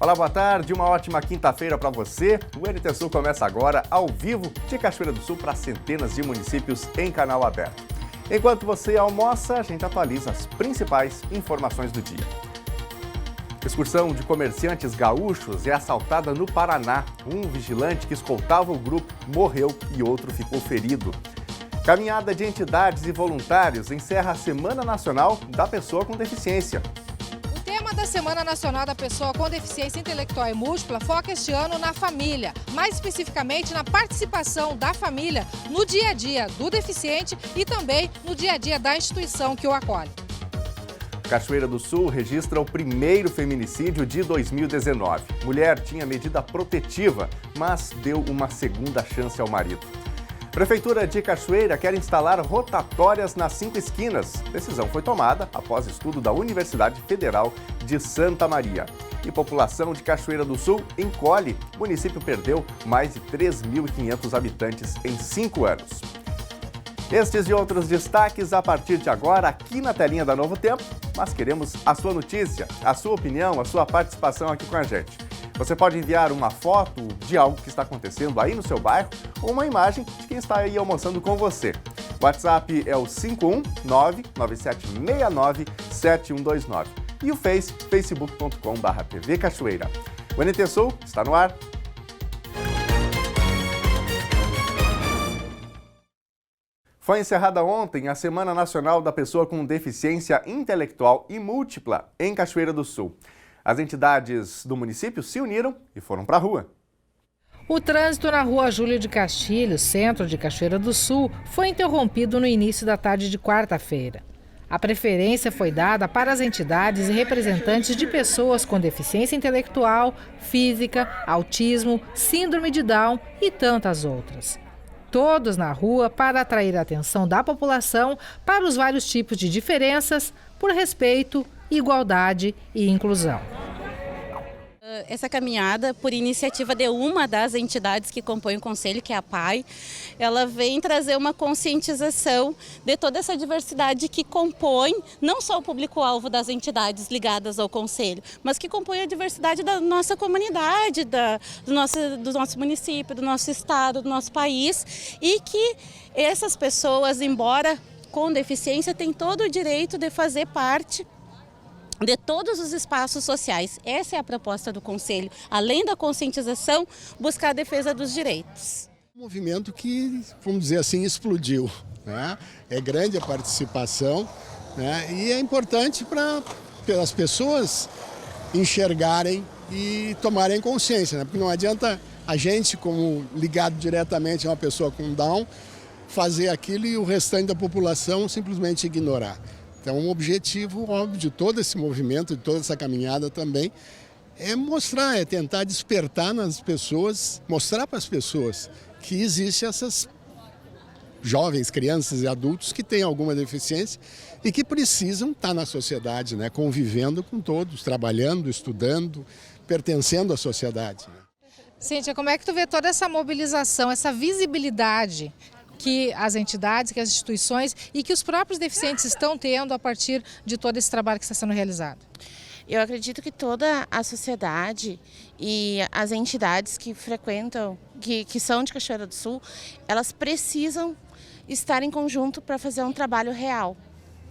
Olá, boa tarde, uma ótima quinta-feira para você. O NT Sul começa agora, ao vivo, de Cachoeira do Sul para centenas de municípios em canal aberto. Enquanto você almoça, a gente atualiza as principais informações do dia. Excursão de comerciantes gaúchos é assaltada no Paraná. Um vigilante que escoltava o grupo morreu e outro ficou ferido. Caminhada de entidades e voluntários encerra a Semana Nacional da Pessoa com Deficiência. O tema da Semana Nacional da Pessoa com Deficiência Intelectual e Múltipla foca este ano na família, mais especificamente na participação da família no dia a dia do deficiente e também no dia a dia da instituição que o acolhe. Cachoeira do Sul registra o primeiro feminicídio de 2019. Mulher tinha medida protetiva, mas deu uma segunda chance ao marido. Prefeitura de Cachoeira quer instalar rotatórias nas 5 esquinas. Decisão foi tomada após estudo da Universidade Federal de Santa Maria. E população de Cachoeira do Sul encolhe. O município perdeu mais de 3.500 habitantes em 5 anos. Estes e outros destaques a partir de agora aqui na telinha da Novo Tempo, mas queremos a sua notícia, a sua opinião, a sua participação aqui com a gente. Você pode enviar uma foto de algo que está acontecendo aí no seu bairro ou uma imagem de quem está aí almoçando com você. O WhatsApp é o 51997697129 e o facebook.com/TV Cachoeira. O NT Sul está no ar. Foi encerrada ontem a Semana Nacional da Pessoa com Deficiência Intelectual e Múltipla em Cachoeira do Sul. As entidades do município se uniram e foram para a rua. O trânsito na rua Júlio de Castilhos, centro de Cachoeira do Sul, foi interrompido no início da tarde de quarta-feira. A preferência foi dada para as entidades e representantes de pessoas com deficiência intelectual, física, autismo, síndrome de Down e tantas outras. Todos na rua para atrair a atenção da população para os vários tipos de diferenças, por respeito, igualdade e inclusão. Essa caminhada, por iniciativa de uma das entidades que compõem o Conselho, que é a PAI, ela vem trazer uma conscientização de toda essa diversidade que compõe não só o público-alvo das entidades ligadas ao Conselho, mas que compõe a diversidade da nossa comunidade, do nosso município, do nosso estado, do nosso país, e que essas pessoas, embora com deficiência, têm todo o direito de fazer parte de todos os espaços sociais. Essa é a proposta do Conselho, além da conscientização, buscar a defesa dos direitos. Um movimento que, vamos dizer assim, explodiu, né? É grande a participação, né? E é importante para as pessoas enxergarem e tomarem consciência, né? Porque não adianta a gente, como ligado diretamente a uma pessoa com Down, fazer aquilo e o restante da população simplesmente ignorar. Então, um objetivo óbvio de todo esse movimento, de toda essa caminhada também, é mostrar, é tentar despertar nas pessoas, mostrar para as pessoas que existem essas jovens, crianças e adultos que têm alguma deficiência e que precisam estar na sociedade, né, convivendo com todos, trabalhando, estudando, pertencendo à sociedade. Cíntia, como é que tu vê toda essa mobilização, essa visibilidade que as entidades, que as instituições e que os próprios deficientes estão tendo a partir de todo esse trabalho que está sendo realizado? Eu acredito que toda a sociedade e as entidades que frequentam, que são de Cachoeira do Sul, elas precisam estar em conjunto para fazer um trabalho real,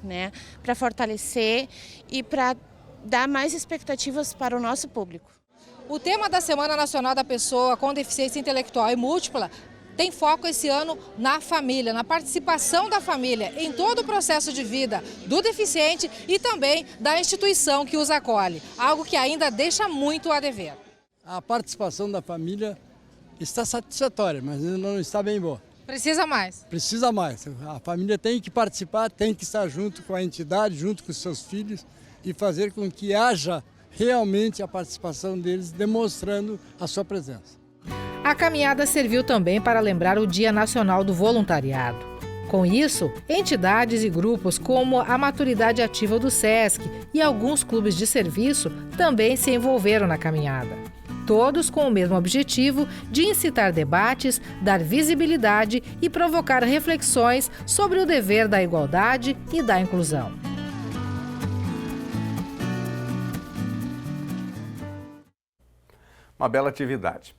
né? Para fortalecer e para dar mais expectativas para o nosso público. O tema da Semana Nacional da Pessoa com Deficiência Intelectual e Múltipla tem foco esse ano na família, na participação da família em todo o processo de vida do deficiente e também da instituição que os acolhe, algo que ainda deixa muito a dever. A participação da família está satisfatória, mas ainda não está bem boa. Precisa mais? Precisa mais. A família tem que participar, tem que estar junto com a entidade, junto com os seus filhos e fazer com que haja realmente a participação deles, demonstrando a sua presença. A caminhada serviu também para lembrar o Dia Nacional do Voluntariado. Com isso, entidades e grupos como a Maturidade Ativa do SESC e alguns clubes de serviço também se envolveram na caminhada. Todos com o mesmo objetivo de incitar debates, dar visibilidade e provocar reflexões sobre o dever da igualdade e da inclusão. Uma bela atividade.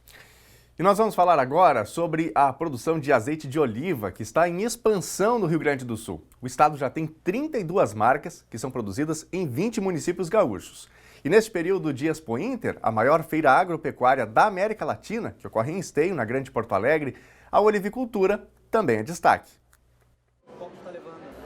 E nós vamos falar agora sobre a produção de azeite de oliva, que está em expansão no Rio Grande do Sul. O estado já tem 32 marcas que são produzidas em 20 municípios gaúchos. E neste período de Expo Inter, a maior feira agropecuária da América Latina, que ocorre em Esteio, na Grande Porto Alegre, a olivicultura também é destaque.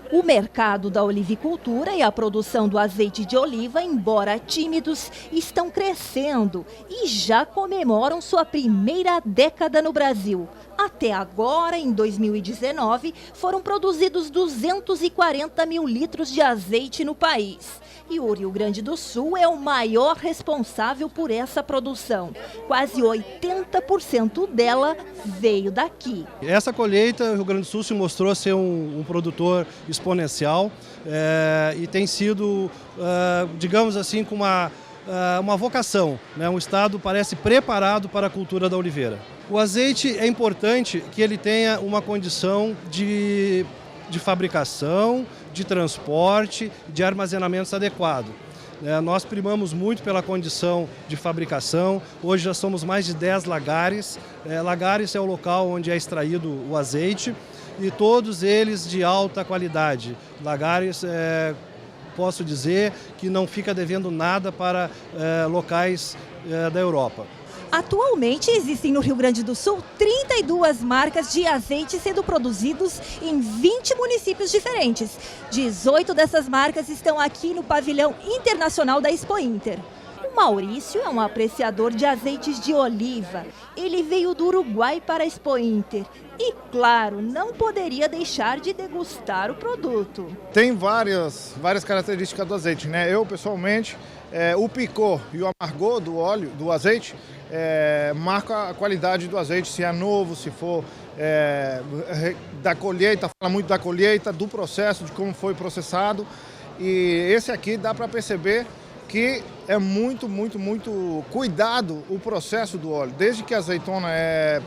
O mercado da olivicultura e a produção do azeite de oliva, embora tímidos, estão crescendo e já comemoram sua primeira década no Brasil. Até agora, em 2019, foram produzidos 240 mil litros de azeite no país. E o Rio Grande do Sul é o maior responsável por essa produção. Quase 80% dela veio daqui. Essa colheita, o Rio Grande do Sul se mostrou ser um produtor exponencial e tem sido, digamos assim, com uma vocação, né? Um estado parece preparado para a cultura da oliveira. O azeite é importante que ele tenha uma condição de fabricação, de transporte, de armazenamento adequado. Nós primamos muito pela condição de fabricação. Hoje já somos mais de 10 lagares. Lagares é o local onde é extraído o azeite e todos eles de alta qualidade. Lagares, posso dizer que não fica devendo nada para locais da Europa. Atualmente existem no Rio Grande do Sul 32 marcas de azeite sendo produzidos em 20 municípios diferentes. 18 dessas marcas estão aqui no pavilhão internacional da Expo Inter. O Maurício é um apreciador de azeites de oliva. Ele veio do Uruguai para a Expo Inter e, claro, não poderia deixar de degustar o produto. Tem várias características do azeite, né? Eu, pessoalmente, o picor e o amargor do óleo, do azeite, marca a qualidade do azeite, se é novo, se for da colheita, fala muito da colheita, do processo, de como foi processado. E esse aqui dá para perceber que é muito cuidado o processo do óleo, desde que a azeitona é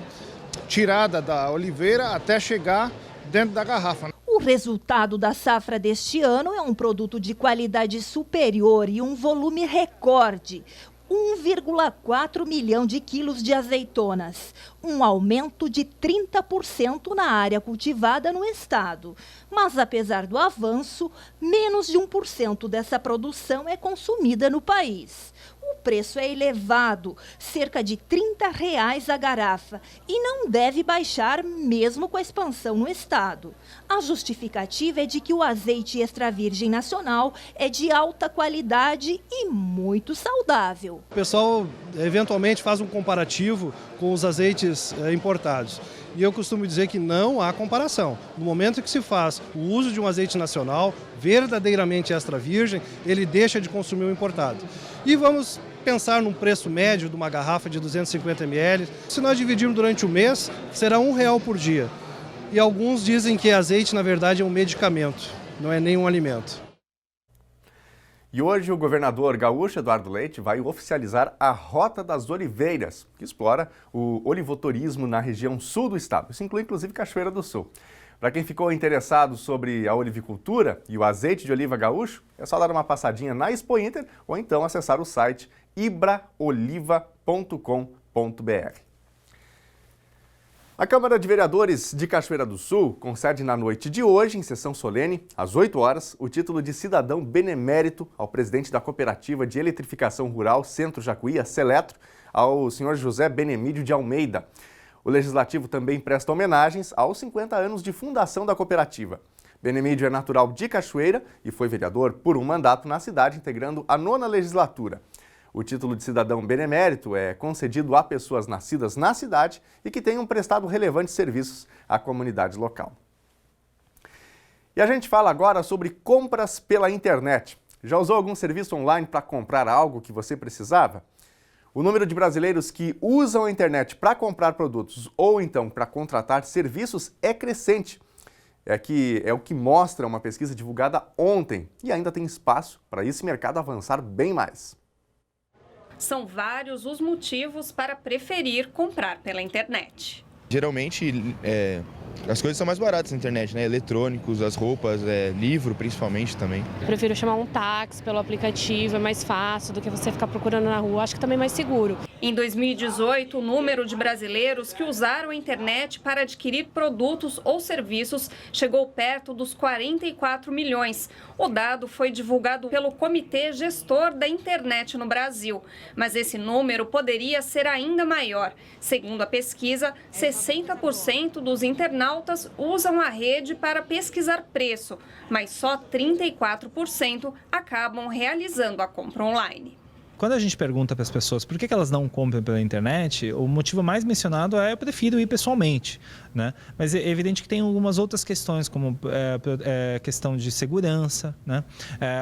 tirada da oliveira até chegar dentro da garrafa. O resultado da safra deste ano é um produto de qualidade superior e um volume recorde. 1,4 milhão de quilos de azeitonas, um aumento de 30% na área cultivada no estado. Mas, apesar do avanço, menos de 1% dessa produção é consumida no país. O preço é elevado, cerca de R$ 30 a garrafa, e não deve baixar mesmo com a expansão no estado. A justificativa é de que o azeite extra virgem nacional é de alta qualidade e muito saudável. O pessoal eventualmente faz um comparativo com os azeites importados. E eu costumo dizer que não há comparação. No momento que se faz o uso de um azeite nacional, verdadeiramente extra virgem, ele deixa de consumir o importado. E vamos pensar num preço médio de uma garrafa de 250 ml. Se nós dividirmos durante o mês, será R$1 por dia. E alguns dizem que azeite, na verdade, é um medicamento, não é nenhum alimento. E hoje o governador gaúcho Eduardo Leite vai oficializar a Rota das Oliveiras, que explora o olivoturismo na região sul do estado. Isso inclui inclusive Cachoeira do Sul. Para quem ficou interessado sobre a olivicultura e o azeite de oliva gaúcho, é só dar uma passadinha na Expo Inter ou então acessar o site ibraoliva.com.br. A Câmara de Vereadores de Cachoeira do Sul concede na noite de hoje, em sessão solene, às 8 horas, o título de cidadão benemérito ao presidente da Cooperativa de Eletrificação Rural Centro Jacuí, a Seletro, ao senhor José Benemídio de Almeida. O Legislativo também presta homenagens aos 50 anos de fundação da cooperativa. Benemídio é natural de Cachoeira e foi vereador por um mandato na cidade, integrando a 9ª legislatura. O título de cidadão benemérito é concedido a pessoas nascidas na cidade e que tenham prestado relevantes serviços à comunidade local. E a gente fala agora sobre compras pela internet. Já usou algum serviço online para comprar algo que você precisava? O número de brasileiros que usam a internet para comprar produtos ou então para contratar serviços é crescente. É o que mostra uma pesquisa divulgada ontem e ainda tem espaço para esse mercado avançar bem mais. São vários os motivos para preferir comprar pela internet. Geralmente, as coisas são mais baratas na internet, né? Eletrônicos, as roupas, livro principalmente também. Prefiro chamar um táxi pelo aplicativo, é mais fácil do que você ficar procurando na rua, acho que também é mais seguro. Em 2018, o número de brasileiros que usaram a internet para adquirir produtos ou serviços chegou perto dos 44 milhões. O dado foi divulgado pelo Comitê Gestor da Internet no Brasil, mas esse número poderia ser ainda maior. Segundo a pesquisa, 60% dos internautas usam a rede para pesquisar preço, mas só 34% acabam realizando a compra online. Quando a gente pergunta para as pessoas por que elas não compram pela internet, o motivo mais mencionado é: eu prefiro ir pessoalmente, né? Mas é evidente que tem algumas outras questões, como questão de segurança, né?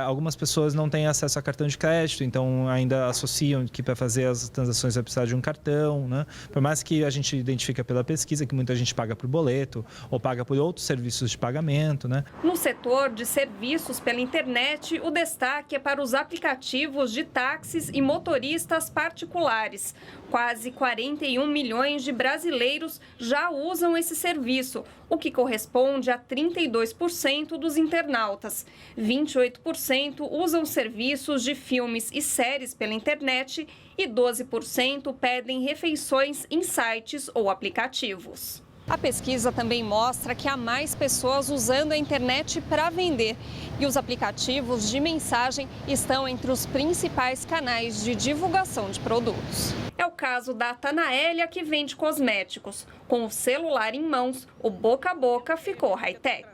Algumas pessoas não têm acesso a cartão de crédito, então ainda associam que para fazer as transações vai precisar de um cartão, né? Por mais que a gente identifica pela pesquisa que muita gente paga por boleto ou paga por outros serviços de pagamento, né? No setor de serviços pela internet, o destaque é para os aplicativos de táxis e motoristas particulares. Quase 41 milhões de brasileiros já usam esse serviço, o que corresponde a 32% dos internautas. 28% usam serviços de filmes e séries pela internet e 12% pedem refeições em sites ou aplicativos. A pesquisa também mostra que há mais pessoas usando a internet para vender e os aplicativos de mensagem estão entre os principais canais de divulgação de produtos. É o caso da Tanaélia, que vende cosméticos. Com o celular em mãos, o boca a boca ficou high-tech.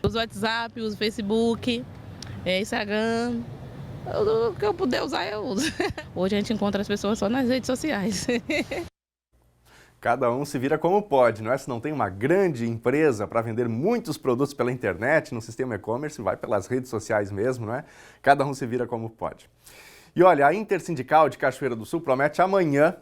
Uso WhatsApp, uso Facebook, Instagram, o que eu puder usar eu uso. Hoje a gente encontra as pessoas só nas redes sociais. Cada um se vira como pode, não é? Se não tem uma grande empresa para vender muitos produtos pela internet, no sistema e-commerce, vai pelas redes sociais mesmo, não é? Cada um se vira como pode. E olha, a Intersindical de Cachoeira do Sul promete amanhã,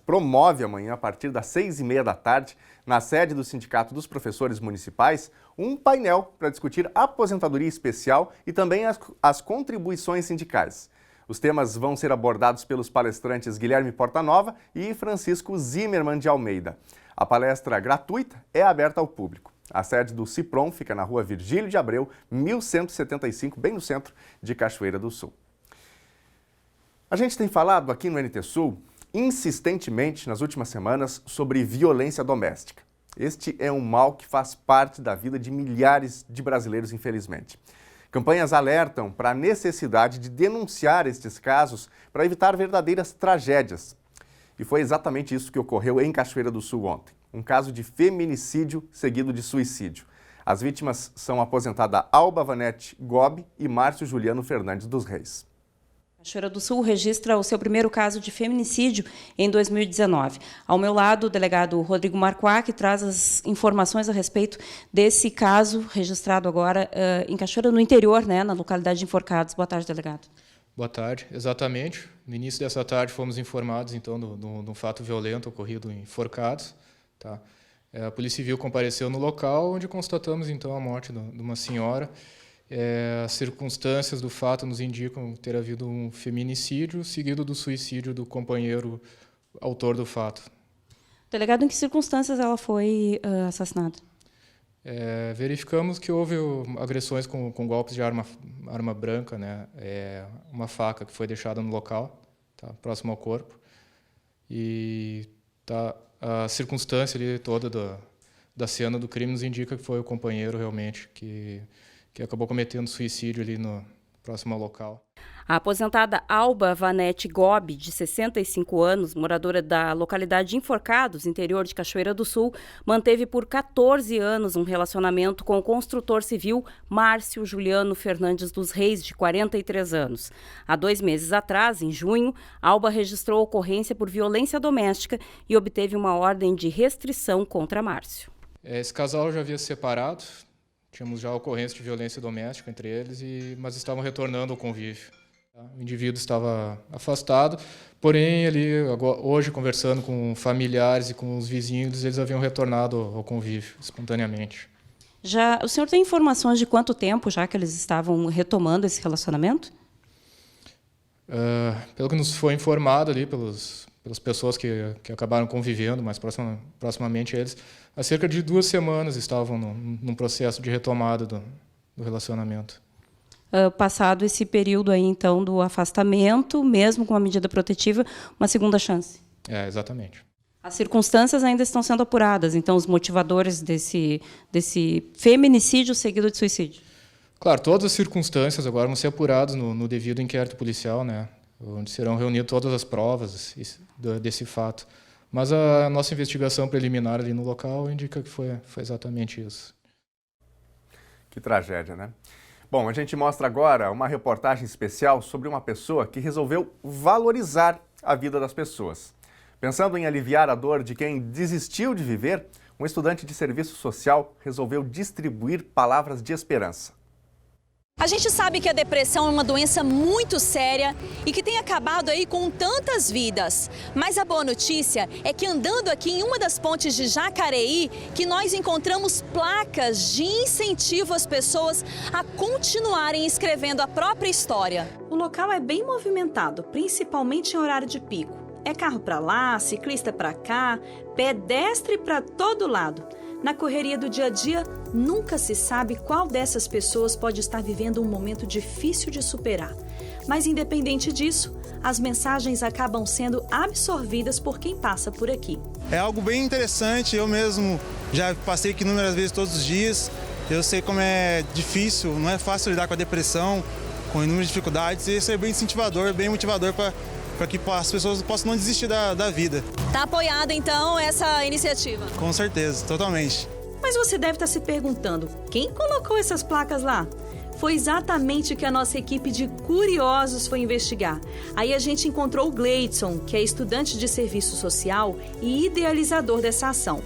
promove amanhã, a partir das 6h30 da tarde, na sede do Sindicato dos Professores Municipais, um painel para discutir aposentadoria especial e também as contribuições sindicais. Os temas vão ser abordados pelos palestrantes Guilherme Portanova e Francisco Zimmermann de Almeida. A palestra gratuita é aberta ao público. A sede do CIPROM fica na rua Virgílio de Abreu, 1175, bem no centro de Cachoeira do Sul. A gente tem falado aqui no NT Sul insistentemente nas últimas semanas sobre violência doméstica. Este é um mal que faz parte da vida de milhares de brasileiros, infelizmente. Campanhas alertam para a necessidade de denunciar estes casos para evitar verdadeiras tragédias. E foi exatamente isso que ocorreu em Cachoeira do Sul ontem. Um caso de feminicídio seguido de suicídio. As vítimas são a aposentada Alba Vanete Gobi e Márcio Juliano Fernandes dos Reis. Cachoeira do Sul registra o seu primeiro caso de feminicídio em 2019. Ao meu lado, o delegado Rodrigo Marquá, que traz as informações a respeito desse caso registrado agora em Cachoeira, no interior, né, na localidade de Enforcados. Boa tarde, delegado. Boa tarde, exatamente. No início dessa tarde fomos informados então de um fato violento ocorrido em Enforcados. Tá? A Polícia Civil compareceu no local, onde constatamos então a morte de uma senhora. As circunstâncias do fato nos indicam ter havido um feminicídio, seguido do suicídio do companheiro autor do fato. Delegado, em que circunstâncias ela foi assassinada? Verificamos que houve agressões com golpes de arma branca, né? Uma faca que foi deixada no local, tá? Próximo ao corpo. E a circunstância ali toda da cena do crime nos indica que foi o companheiro realmente que acabou cometendo suicídio ali próximo ao local. A aposentada Alba Vanete Gobi, de 65 anos, moradora da localidade de Enforcados, interior de Cachoeira do Sul, manteve por 14 anos um relacionamento com o construtor civil Márcio Juliano Fernandes dos Reis, de 43 anos. Há 2 meses atrás, em junho, Alba registrou ocorrência por violência doméstica e obteve uma ordem de restrição contra Márcio. Esse casal já havia se separado. Tínhamos já ocorrência de violência doméstica entre eles, mas estavam retornando ao convívio. O indivíduo estava afastado, porém, hoje, conversando com familiares e com os vizinhos, eles haviam retornado ao convívio espontaneamente. Já o senhor tem informações de quanto tempo já que eles estavam retomando esse relacionamento? Pelo que nos foi informado ali pelas pessoas que acabaram convivendo mais proximamente a eles, há cerca de 2 semanas estavam num processo de retomada do relacionamento. passado esse período aí, então, do afastamento, mesmo com a medida protetiva, uma segunda chance. Exatamente. As circunstâncias ainda estão sendo apuradas, então, os motivadores desse feminicídio seguido de suicídio. Claro, todas as circunstâncias agora vão ser apuradas no devido inquérito policial, né, onde serão reunidas todas as provas desse fato. Mas a nossa investigação preliminar ali no local indica que foi exatamente isso. Que tragédia, né? Bom, a gente mostra agora uma reportagem especial sobre uma pessoa que resolveu valorizar a vida das pessoas. Pensando em aliviar a dor de quem desistiu de viver, um estudante de serviço social resolveu distribuir palavras de esperança. A gente sabe que a depressão é uma doença muito séria e que tem acabado aí com tantas vidas. Mas a boa notícia é que andando aqui em uma das pontes de Jacareí, que nós encontramos placas de incentivo às pessoas a continuarem escrevendo a própria história. O local é bem movimentado, principalmente em horário de pico. É carro para lá, ciclista para cá, pedestre para todo lado. Na correria do dia a dia, nunca se sabe qual dessas pessoas pode estar vivendo um momento difícil de superar. Mas, independente disso, as mensagens acabam sendo absorvidas por quem passa por aqui. É algo bem interessante, eu mesmo já passei aqui inúmeras vezes todos os dias. Eu sei como é difícil, não é fácil lidar com a depressão, com inúmeras dificuldades, e isso é bem incentivador, bem motivador para que as pessoas possam não desistir da vida. Tá apoiada, então, essa iniciativa? Com certeza, totalmente. Mas você deve estar se perguntando, quem colocou essas placas lá? Foi exatamente o que a nossa equipe de curiosos foi investigar. Aí a gente encontrou o Gleidson, que é estudante de serviço social e idealizador dessa ação.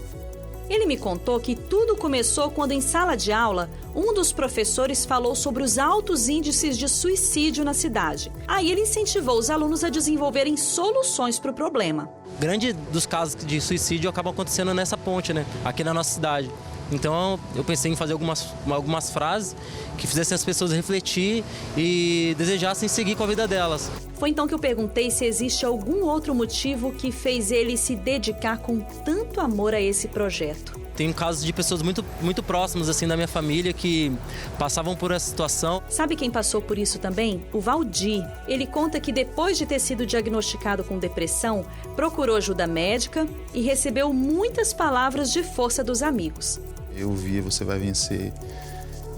Ele me contou que tudo começou quando, em sala de aula, um dos professores falou sobre os altos índices de suicídio na cidade. Aí ele incentivou os alunos a desenvolverem soluções para o problema. Grande dos casos de suicídio acabam acontecendo nessa ponte, né? Aqui na nossa cidade. Então eu pensei em fazer algumas frases que fizessem as pessoas refletir e desejassem seguir com a vida delas. Foi então que eu perguntei se existe algum outro motivo que fez ele se dedicar com tanto amor a esse projeto. Tem casos de pessoas muito próximas assim da minha família que passavam por essa situação. Sabe quem passou por isso também? O Valdir. Ele conta que depois de ter sido diagnosticado com depressão, procurou ajuda médica e recebeu muitas palavras de força dos amigos. Eu via Você Vai Vencer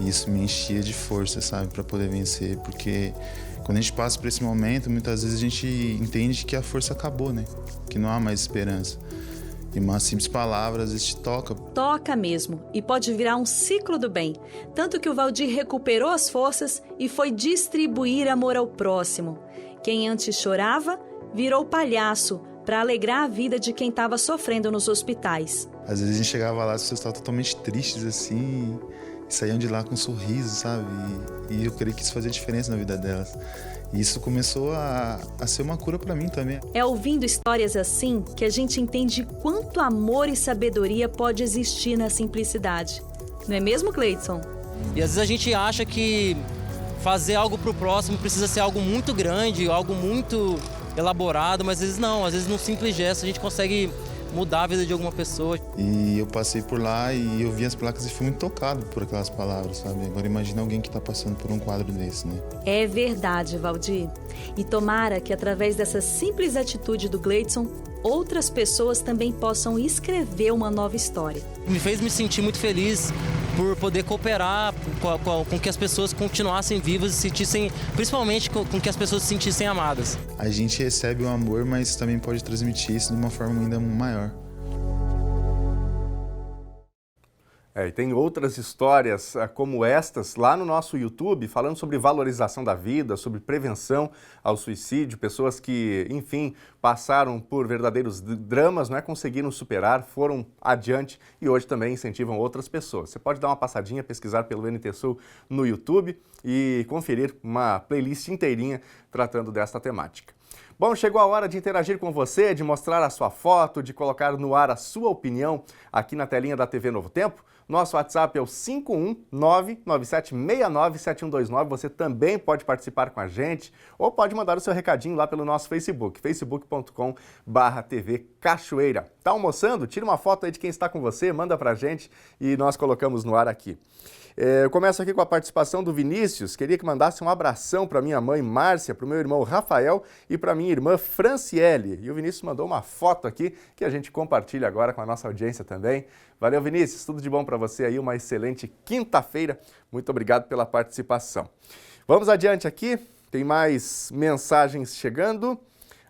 e isso me enchia de força, sabe, para poder vencer, porque quando a gente passa por esse momento, muitas vezes a gente entende que a força acabou, né? Que não há mais esperança. E umas simples palavras às vezes te toca. Toca mesmo, e pode virar um ciclo do bem. Tanto que o Valdir recuperou as forças e foi distribuir amor ao próximo. Quem antes chorava, virou palhaço para alegrar a vida de quem estava sofrendo nos hospitais. Às vezes a gente chegava lá, as pessoas estavam totalmente tristes assim, e saíam de lá com um sorriso, sabe? E eu creio que isso fazia diferença na vida delas. E isso começou a ser uma cura para mim também. É ouvindo histórias assim que a gente entende quanto amor e sabedoria pode existir na simplicidade. Não é mesmo, Gleidson? E às vezes a gente acha que fazer algo pro próximo precisa ser algo muito grande, algo muito elaborado, mas às vezes não. Às vezes num simples gesto a gente consegue mudar a vida de alguma pessoa. E eu passei por lá e eu vi as placas e fui muito tocado por aquelas palavras, sabe? Agora imagina alguém que está passando por um quadro desse, né? É verdade, Valdir. E tomara que através dessa simples atitude do Gleidson, outras pessoas também possam escrever uma nova história. Me fez me sentir muito feliz por poder cooperar com que as pessoas continuassem vivas e sentissem, principalmente com que as pessoas se sentissem amadas. A gente recebe o amor, mas também pode transmitir isso de uma forma ainda maior. E tem outras histórias como estas lá no nosso YouTube, falando sobre valorização da vida, sobre prevenção ao suicídio, pessoas que, enfim, passaram por verdadeiros dramas, não é, conseguiram superar, foram adiante e hoje também incentivam outras pessoas. Você pode dar uma passadinha, pesquisar pelo NT Sul no YouTube e conferir uma playlist inteirinha tratando desta temática. Bom, chegou a hora de interagir com você, de mostrar a sua foto, de colocar no ar a sua opinião aqui na telinha da TV Novo Tempo. Nosso WhatsApp é o 51997697129. Você também pode participar com a gente ou pode mandar o seu recadinho lá pelo nosso Facebook, facebook.com/TV Cachoeira. Tá almoçando? Tira uma foto aí de quem está com você, manda pra gente e nós colocamos no ar aqui. Eu começo aqui com a participação do Vinícius. Queria que mandasse um abração para minha mãe Márcia, para o meu irmão Rafael e para minha irmã Franciele. E o Vinícius mandou uma foto aqui que a gente compartilha agora com a nossa audiência também. Valeu, Vinícius. Tudo de bom para você aí. Uma excelente quinta-feira. Muito obrigado pela participação. Vamos adiante aqui. Tem mais mensagens chegando.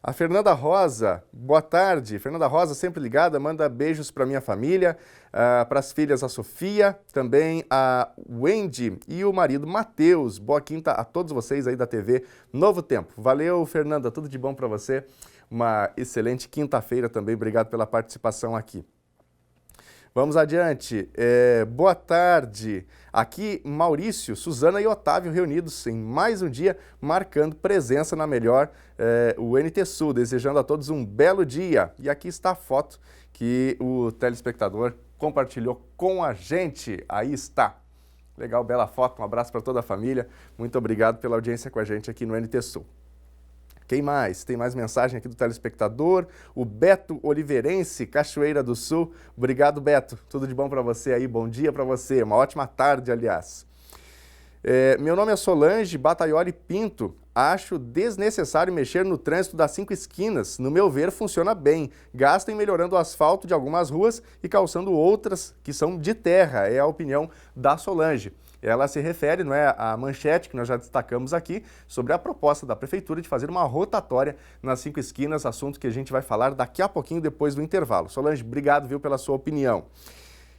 A Fernanda Rosa, boa tarde. Fernanda Rosa, sempre ligada, manda beijos para minha família, para as filhas a Sofia, também a Wendy e o marido Matheus. Boa quinta a todos vocês aí da TV Novo Tempo. Valeu, Fernanda, tudo de bom para você. Uma excelente quinta-feira também. Obrigado pela participação aqui. Vamos adiante. Boa tarde. Aqui, Maurício, Suzana e Otávio reunidos em mais um dia, marcando presença na melhor o NT Sul, desejando a todos um belo dia. E aqui está a foto que o telespectador compartilhou com a gente. Aí está. Legal, bela foto. Um abraço para toda a família. Muito obrigado pela audiência com a gente aqui no NT Sul. Quem mais? Tem mais mensagem aqui do telespectador. O Beto Oliveirense, Cachoeira do Sul. Obrigado, Beto. Tudo de bom para você aí. Bom dia para você. Uma ótima tarde, aliás. Meu nome é Solange Bataioli Pinto. Acho desnecessário mexer no trânsito das 5 esquinas. No meu ver, funciona bem. Gastem melhorando o asfalto de algumas ruas e calçando outras que são de terra. É a opinião da Solange. Ela se refere, não é, à manchete que nós já destacamos aqui sobre a proposta da Prefeitura de fazer uma rotatória nas 5 esquinas, assunto que a gente vai falar daqui a pouquinho depois do intervalo. Solange, obrigado, viu, pela sua opinião.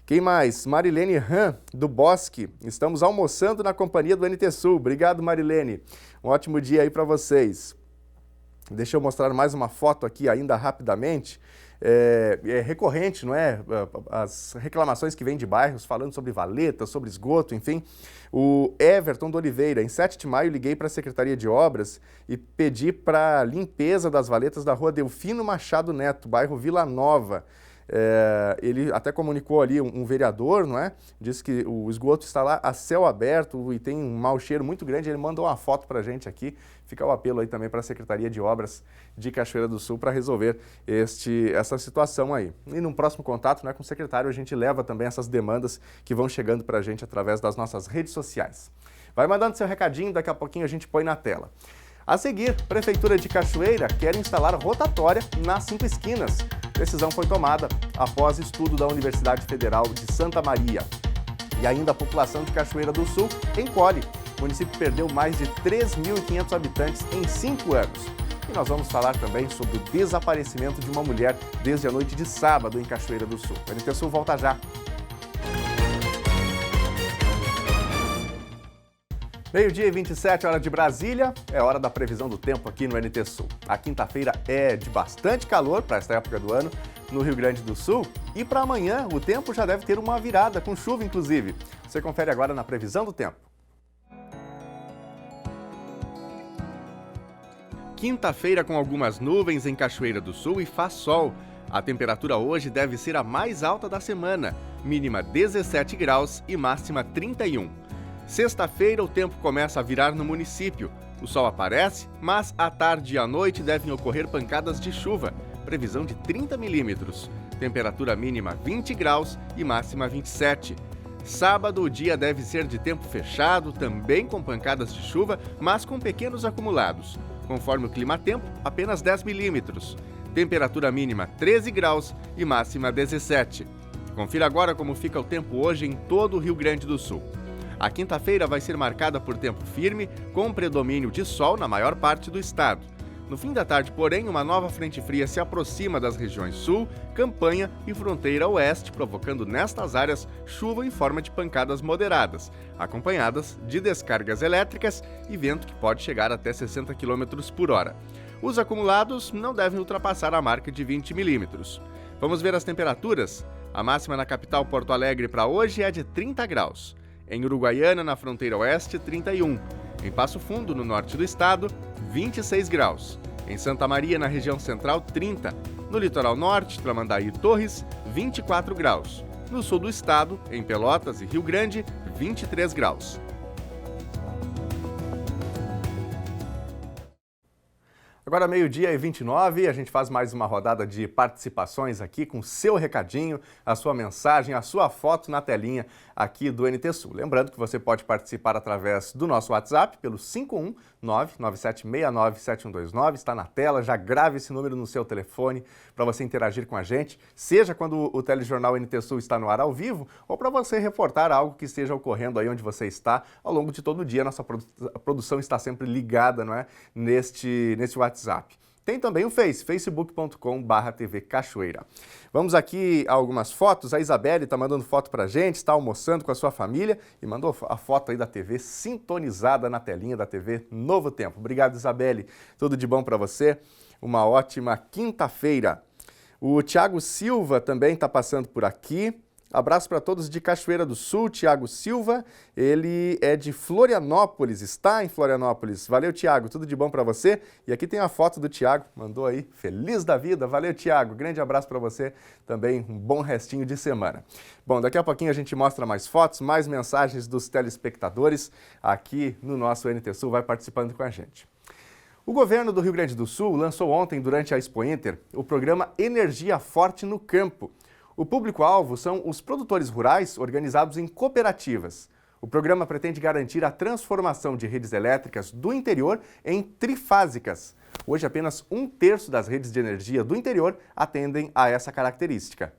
Quem mais? Marilene Ram, do Bosque. Estamos almoçando na companhia do NT Sul. Obrigado, Marilene. Um ótimo dia aí para vocês. Deixa eu mostrar mais uma foto aqui ainda rapidamente. É recorrente, não é? As reclamações que vêm de bairros falando sobre valeta, sobre esgoto, enfim. O Everton de Oliveira, em 7 de maio, liguei para a Secretaria de Obras e pedi para limpeza das valetas da rua Delfino Machado Neto, bairro Vila Nova. Ele até comunicou ali um vereador, não é? Disse que o esgoto está lá a céu aberto e tem um mau cheiro muito grande. Ele mandou uma foto para a gente aqui. Fica o apelo aí também para a Secretaria de Obras de Cachoeira do Sul para resolver essa situação aí. E num próximo contato, né, com o secretário, a gente leva também essas demandas que vão chegando para a gente através das nossas redes sociais. Vai mandando seu recadinho, daqui a pouquinho a gente põe na tela. A seguir, Prefeitura de Cachoeira quer instalar rotatória nas 5 esquinas. Decisão foi tomada após estudo da Universidade Federal de Santa Maria. E ainda a população de Cachoeira do Sul encolhe. O município perdeu mais de 3.500 habitantes em 5 anos. E nós vamos falar também sobre o desaparecimento de uma mulher desde a noite de sábado em Cachoeira do Sul. O NT Sul volta já. Meio-dia e 27, hora de Brasília, é hora da previsão do tempo aqui no NT Sul. A quinta-feira é de bastante calor para esta época do ano no Rio Grande do Sul. E para amanhã o tempo já deve ter uma virada, com chuva inclusive. Você confere agora na previsão do tempo. Quinta-feira com algumas nuvens em Cachoeira do Sul e faz sol. A temperatura hoje deve ser a mais alta da semana, mínima 17 graus e máxima 31. Sexta-feira, o tempo começa a virar no município. O sol aparece, mas à tarde e à noite devem ocorrer pancadas de chuva. Previsão de 30 milímetros. Temperatura mínima 20 graus e máxima 27. Sábado, o dia deve ser de tempo fechado, também com pancadas de chuva, mas com pequenos acumulados. Conforme o clima-tempo, apenas 10 milímetros. Temperatura mínima 13 graus e máxima 17. Confira agora como fica o tempo hoje em todo o Rio Grande do Sul. A quinta-feira vai ser marcada por tempo firme, com predomínio de sol na maior parte do estado. No fim da tarde, porém, uma nova frente fria se aproxima das regiões sul, Campanha e fronteira oeste, provocando nestas áreas chuva em forma de pancadas moderadas, acompanhadas de descargas elétricas e vento que pode chegar até 60 km por hora. Os acumulados não devem ultrapassar a marca de 20 milímetros. Vamos ver as temperaturas? A máxima na capital Porto Alegre para hoje é de 30 graus. Em Uruguaiana, na fronteira oeste, 31. Em Passo Fundo, no norte do estado, 26 graus. Em Santa Maria, na região central, 30. No litoral norte, Tramandaí e Torres, 24 graus. No sul do estado, em Pelotas e Rio Grande, 23 graus. Agora, 12h29, a gente faz mais uma rodada de participações aqui com seu recadinho, a sua mensagem, a sua foto na telinha aqui do NT Sul. Lembrando que você pode participar através do nosso WhatsApp pelo 519-9769-7129. Está na tela, já grave esse número no seu telefone para você interagir com a gente, seja quando o telejornal NT Sul está no ar ao vivo ou para você reportar algo que esteja ocorrendo aí onde você está ao longo de todo o dia. Nossa produção está sempre ligada, não é? Neste WhatsApp. Tem também o facebook.com/TV Cachoeira. Vamos aqui a algumas fotos. A Isabelle está mandando foto para a gente, está almoçando com a sua família e mandou a foto aí da TV sintonizada na telinha da TV Novo Tempo. Obrigado, Isabelle. Tudo de bom para você. Uma ótima quinta-feira. O Tiago Silva também está passando por aqui. Abraço para todos de Cachoeira do Sul, Tiago Silva, ele é de Florianópolis, está em Florianópolis. Valeu, Tiago, tudo de bom para você. E aqui tem a foto do Tiago, mandou aí, feliz da vida. Valeu, Tiago, grande abraço para você, também um bom restinho de semana. Bom, daqui a pouquinho a gente mostra mais fotos, mais mensagens dos telespectadores aqui no nosso NT Sul, vai participando com a gente. O governo do Rio Grande do Sul lançou ontem, durante a Expo Inter, o programa Energia Forte no Campo. O público-alvo são os produtores rurais organizados em cooperativas. O programa pretende garantir a transformação de redes elétricas do interior em trifásicas. Hoje, apenas 1/3 das redes de energia do interior atendem a essa característica.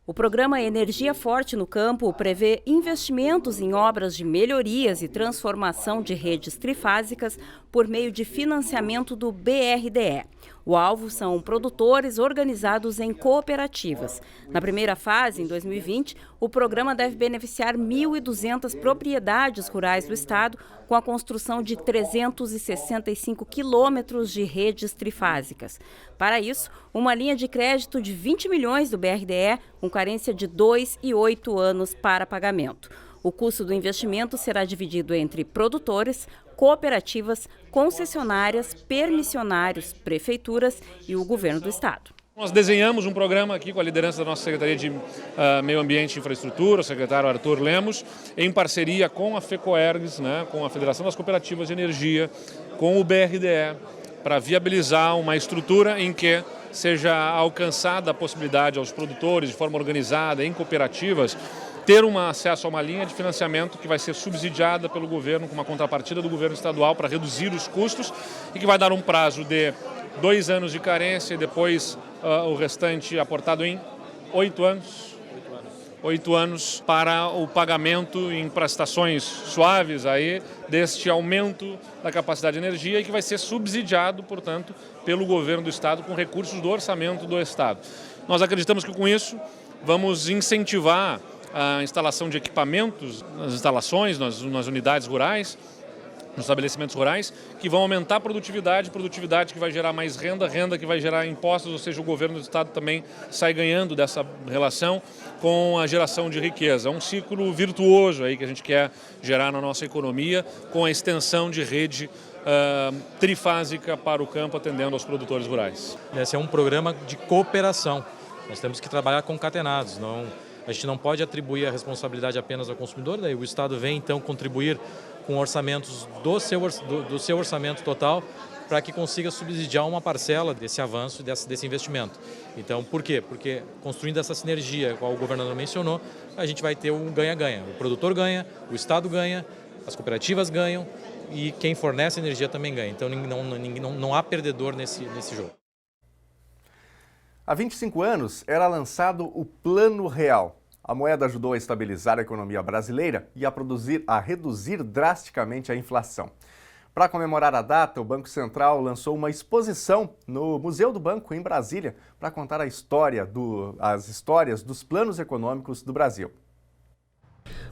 O programa Energia Forte no Campo prevê investimentos em obras de melhorias e transformação de redes trifásicas por meio de financiamento do BRDE. O alvo são produtores organizados em cooperativas. Na primeira fase, em 2020, o programa deve beneficiar 1.200 propriedades rurais do estado com a construção de 365 quilômetros de redes trifásicas. Para isso, uma linha de crédito de 20 milhões do BRDE, com carência de 2 e 8 anos para pagamento. O custo do investimento será dividido entre produtores, cooperativas, concessionárias, permissionários, prefeituras e o governo do estado. Nós desenhamos um programa aqui com a liderança da nossa Secretaria de Meio Ambiente e Infraestrutura, o secretário Arthur Lemos, em parceria com a FECOERGS, né, com a Federação das Cooperativas de Energia, com o BRDE, para viabilizar uma estrutura em que seja alcançada a possibilidade aos produtores, de forma organizada, em cooperativas, ter acesso a uma linha de financiamento que vai ser subsidiada pelo governo, com uma contrapartida do governo estadual para reduzir os custos e que vai dar um prazo de 2 anos de carência e depois o restante aportado em 8 anos. 8 anos para o pagamento em prestações suaves aí deste aumento da capacidade de energia e que vai ser subsidiado, portanto, pelo governo do estado com recursos do orçamento do estado. Nós acreditamos que com isso vamos incentivar a instalação de equipamentos nas instalações, nas unidades rurais, nos estabelecimentos rurais, que vão aumentar a produtividade que vai gerar mais renda que vai gerar impostos, ou seja, o governo do estado também sai ganhando dessa relação com a geração de riqueza. É um ciclo virtuoso aí que a gente quer gerar na nossa economia com a extensão de rede trifásica para o campo, atendendo aos produtores rurais. Esse é um programa de cooperação. Nós temos que trabalhar concatenados. A gente não pode atribuir a responsabilidade apenas ao consumidor, daí o Estado vem então contribuir com orçamentos do seu orçamento total para que consiga subsidiar uma parcela desse avanço, desse investimento. Então, por quê? Porque construindo essa sinergia, qual o governador mencionou, a gente vai ter um ganha-ganha. O produtor ganha, o Estado ganha, as cooperativas ganham e quem fornece energia também ganha. Então, não há perdedor nesse jogo. Há 25 anos era lançado o Plano Real. A moeda ajudou a estabilizar a economia brasileira e a reduzir drasticamente a inflação. Para comemorar a data, o Banco Central lançou uma exposição no Museu do Banco, em Brasília, para contar as histórias dos planos econômicos do Brasil.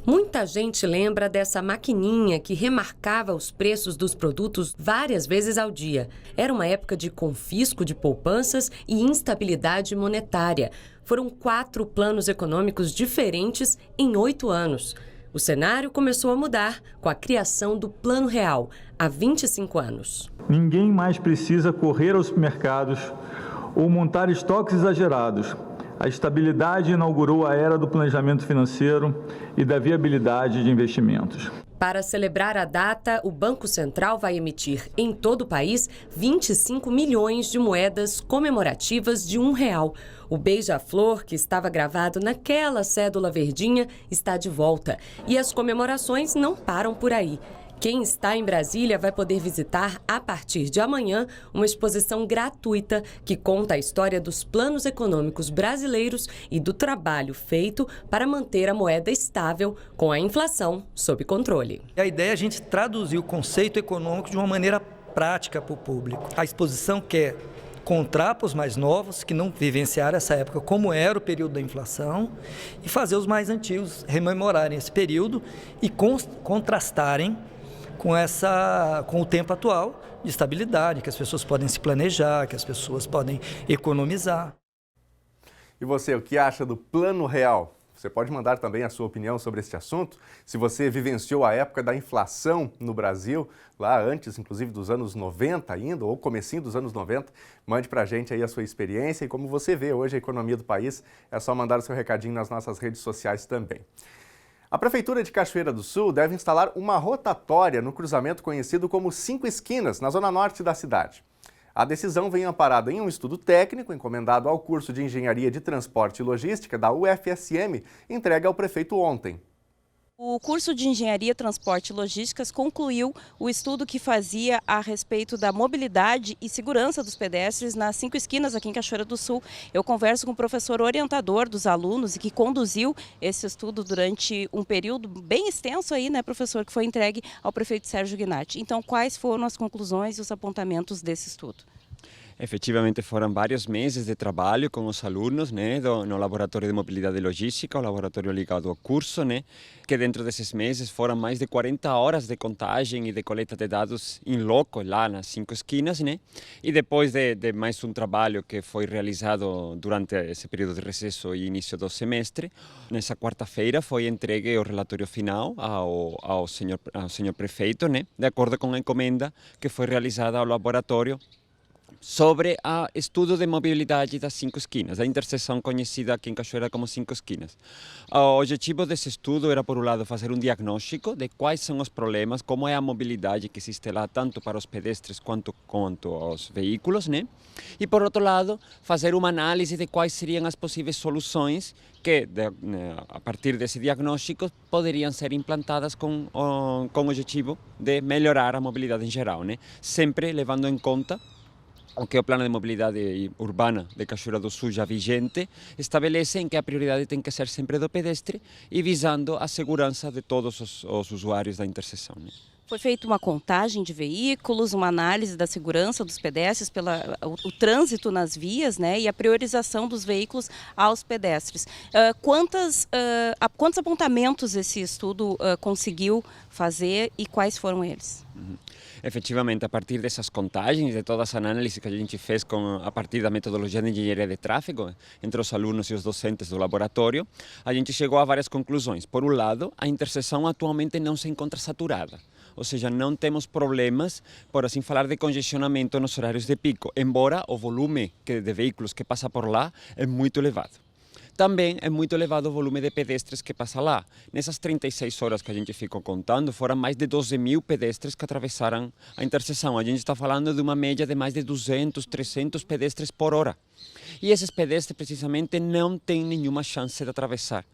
Muita gente lembra dessa maquininha que remarcava os preços dos produtos várias vezes ao dia. Era uma época de confisco de poupanças e instabilidade monetária. Foram 4 planos econômicos diferentes em 8 anos. O cenário começou a mudar com a criação do Plano Real, há 25 anos. Ninguém mais precisa correr aos supermercados ou montar estoques exagerados. A estabilidade inaugurou a era do planejamento financeiro e da viabilidade de investimentos. Para celebrar a data, o Banco Central vai emitir em todo o país 25 milhões de moedas comemorativas de R$1. O beija-flor, que estava gravado naquela cédula verdinha, está de volta. E as comemorações não param por aí. Quem está em Brasília vai poder visitar, a partir de amanhã, uma exposição gratuita que conta a história dos planos econômicos brasileiros e do trabalho feito para manter a moeda estável com a inflação sob controle. A ideia é a gente traduzir o conceito econômico de uma maneira prática para o público. A exposição quer contar para os mais novos, que não vivenciaram essa época, como era o período da inflação, e fazer os mais antigos rememorarem esse período e contrastarem com o tempo atual de estabilidade, que as pessoas podem se planejar, que as pessoas podem economizar. E você, o que acha do Plano Real? Você pode mandar também a sua opinião sobre este assunto. Se você vivenciou a época da inflação no Brasil, lá antes, inclusive, dos anos 90 ainda, ou comecinho dos anos 90, mande pra gente aí a sua experiência e como você vê hoje a economia do país. É só mandar o seu recadinho nas nossas redes sociais também. A Prefeitura de Cachoeira do Sul deve instalar uma rotatória no cruzamento conhecido como 5 Esquinas, na zona norte da cidade. A decisão vem amparada em um estudo técnico encomendado ao curso de Engenharia de Transporte e Logística da UFSM, entregue ao prefeito ontem. O curso de Engenharia, Transporte e Logísticas concluiu o estudo que fazia a respeito da mobilidade e segurança dos pedestres nas 5 esquinas aqui em Cachoeira do Sul. Eu converso com o professor orientador dos alunos e que conduziu esse estudo durante um período bem extenso aí, né, professor, que foi entregue ao prefeito Sérgio Gnatti. Então, quais foram as conclusões e os apontamentos desse estudo? Efetivamente foram vários meses de trabalho com os alunos, né, no Laboratório de Mobilidade e Logística, o laboratório ligado ao curso, né, que dentro desses meses foram mais de 40 horas de contagem e de coleta de dados em loco, lá nas 5 esquinas, né, e depois de mais um trabalho que foi realizado durante esse período de recesso e início do semestre, nessa quarta-feira foi entregue o relatório final ao senhor prefeito, né, de acordo com a encomenda que foi realizada ao laboratório sobre o estudo de mobilidade das 5 esquinas, a interseção conhecida aqui em Cachoeira como 5 esquinas. O objetivo desse estudo era, por um lado, fazer um diagnóstico de quais são os problemas, como é a mobilidade que existe lá, tanto para os pedestres quanto os veículos, né? E, por outro lado, fazer uma análise de quais seriam as possíveis soluções que, a partir desse diagnóstico, poderiam ser implantadas com o objetivo de melhorar a mobilidade em geral, né? Sempre levando em conta o que o Plano de Mobilidade Urbana de Cachoeira do Sul já vigente estabelece, em que a prioridade tem que ser sempre do pedestre e visando a segurança de todos os usuários da interseção, né? Foi feita uma contagem de veículos, uma análise da segurança dos pedestres, o trânsito nas vias, né, e a priorização dos veículos aos pedestres. Quantos apontamentos esse estudo conseguiu fazer e quais foram eles? Efetivamente, a partir dessas contagens, de todas as análises que a gente fez a partir da metodologia de engenharia de tráfego, entre os alunos e os docentes do laboratório, a gente chegou a várias conclusões. Por um lado, a interseção atualmente não se encontra saturada, ou seja, não temos problemas, por assim falar, de congestionamento nos horários de pico, embora o volume de veículos que passa por lá é muito elevado. Também é muito elevado o volume de pedestres que passa lá. Nessas 36 horas que a gente ficou contando, foram mais de 12.000 pedestres que atravessaram a interseção. A gente está falando de uma média de mais de 200, 300 pedestres por hora. E esses pedestres, precisamente, não têm nenhuma chance de atravessar